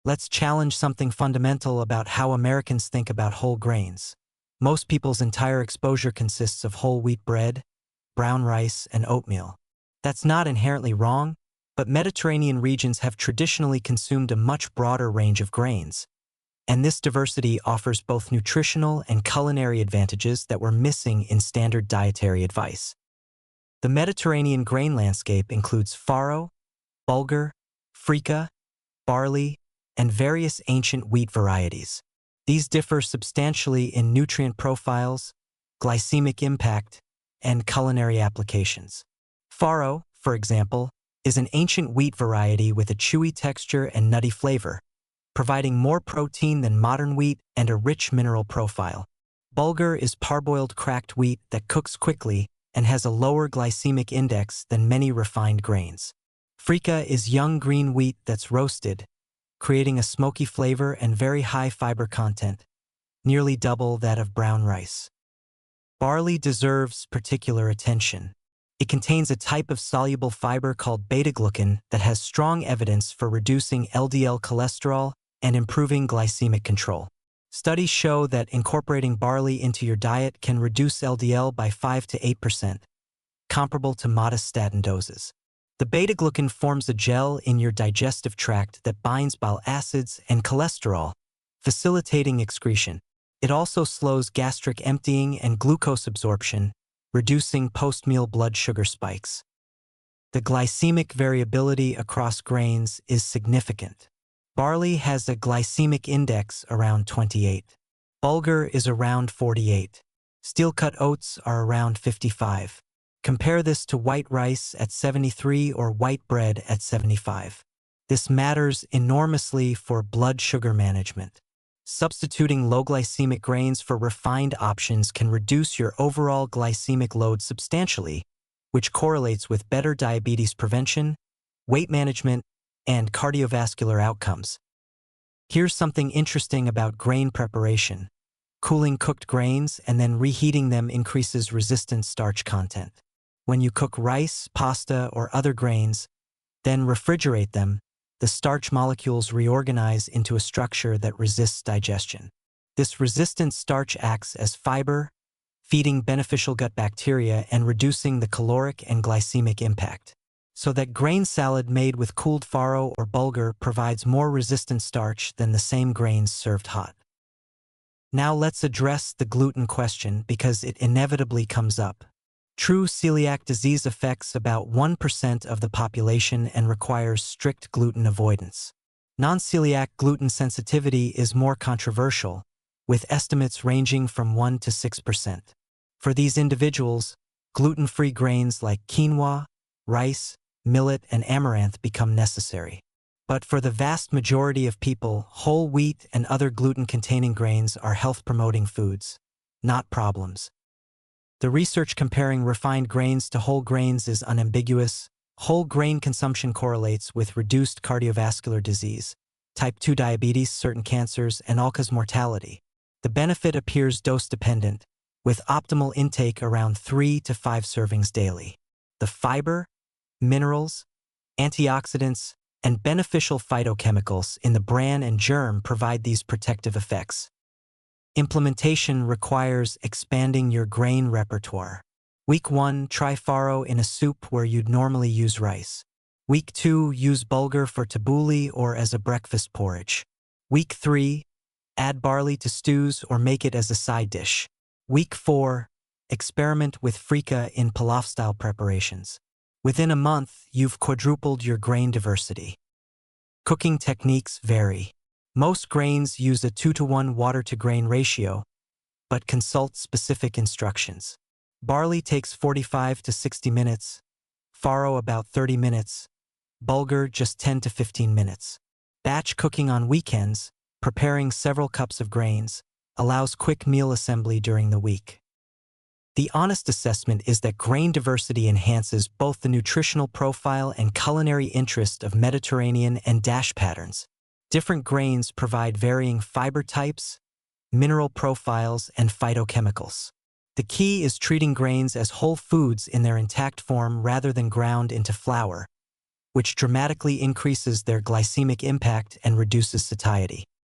Let's challenge something fundamental about how Americans think about whole grains. Most people's entire exposure consists of whole wheat bread, brown rice, and oatmeal. That's not inherently wrong, but Mediterranean regions have traditionally consumed a much broader range of grains, and this diversity offers both nutritional and culinary advantages that were missing in standard dietary advice. The Mediterranean grain landscape includes farro, bulgur, freekeh, barley, and various ancient wheat varieties. These differ substantially in nutrient profiles, glycemic impact, and culinary applications. Farro, for example, is an ancient wheat variety with a chewy texture and nutty flavor, providing more protein than modern wheat and a rich mineral profile. Bulgur is parboiled cracked wheat that cooks quickly and has a lower glycemic index than many refined grains. Freekeh is young green wheat that's roasted, creating a smoky flavor and very high fiber content, nearly double that of brown rice. Barley deserves particular attention. It contains a type of soluble fiber called beta-glucan that has strong evidence for reducing LDL cholesterol and improving glycemic control. Studies show that incorporating barley into your diet can reduce LDL by 5 to 8%, comparable to modest statin doses. The beta-glucan forms a gel in your digestive tract that binds bile acids and cholesterol, facilitating excretion. It also slows gastric emptying and glucose absorption, reducing post-meal blood sugar spikes. The glycemic variability across grains is significant. Barley has a glycemic index around 28. Bulgur is around 48. Steel-cut oats are around 55. Compare this to white rice at 73 or white bread at 75. This matters enormously for blood sugar management. Substituting low glycemic grains for refined options can reduce your overall glycemic load substantially, which correlates with better diabetes prevention, weight management, and cardiovascular outcomes. Here's something interesting about grain preparation. Cooling cooked grains and then reheating them increases resistant starch content. When you cook rice, pasta, or other grains, then refrigerate them, the starch molecules reorganize into a structure that resists digestion. This resistant starch acts as fiber, feeding beneficial gut bacteria and reducing the caloric and glycemic impact. So that grain salad made with cooled farro or bulgur provides more resistant starch than the same grains served hot. Now let's address the gluten question because it inevitably comes up. True celiac disease affects about 1% of the population and requires strict gluten avoidance. Non-celiac gluten sensitivity is more controversial, with estimates ranging from 1 to 6%. For these individuals, gluten-free grains like quinoa, rice, millet, and amaranth become necessary. But for the vast majority of people, whole wheat and other gluten-containing grains are health-promoting foods, not problems. The research comparing refined grains to whole grains is unambiguous. Whole grain consumption correlates with reduced cardiovascular disease, type 2 diabetes, certain cancers, and all-cause mortality. The benefit appears dose-dependent, with optimal intake around 3 to 5 servings daily. The fiber, minerals, antioxidants, and beneficial phytochemicals in the bran and germ provide these protective effects. Implementation requires expanding your grain repertoire. Week 1, try farro in a soup where you'd normally use rice. Week 2, use bulgur for tabbouleh or as a breakfast porridge. Week 3, add barley to stews or make it as a side dish. Week 4, experiment with freekeh in pilaf-style preparations. Within a month, you've quadrupled your grain diversity. Cooking techniques vary. Most grains use a 2-to-1 water-to-grain ratio, but consult specific instructions. Barley takes 45 to 60 minutes, farro about 30 minutes, bulgur just 10 to 15 minutes. Batch cooking on weekends, preparing several cups of grains, allows quick meal assembly during the week. The honest assessment is that grain diversity enhances both the nutritional profile and culinary interest of Mediterranean and DASH patterns. Different grains provide varying fiber types, mineral profiles, and phytochemicals. The key is treating grains as whole foods in their intact form rather than ground into flour, which dramatically increases their glycemic impact and reduces satiety.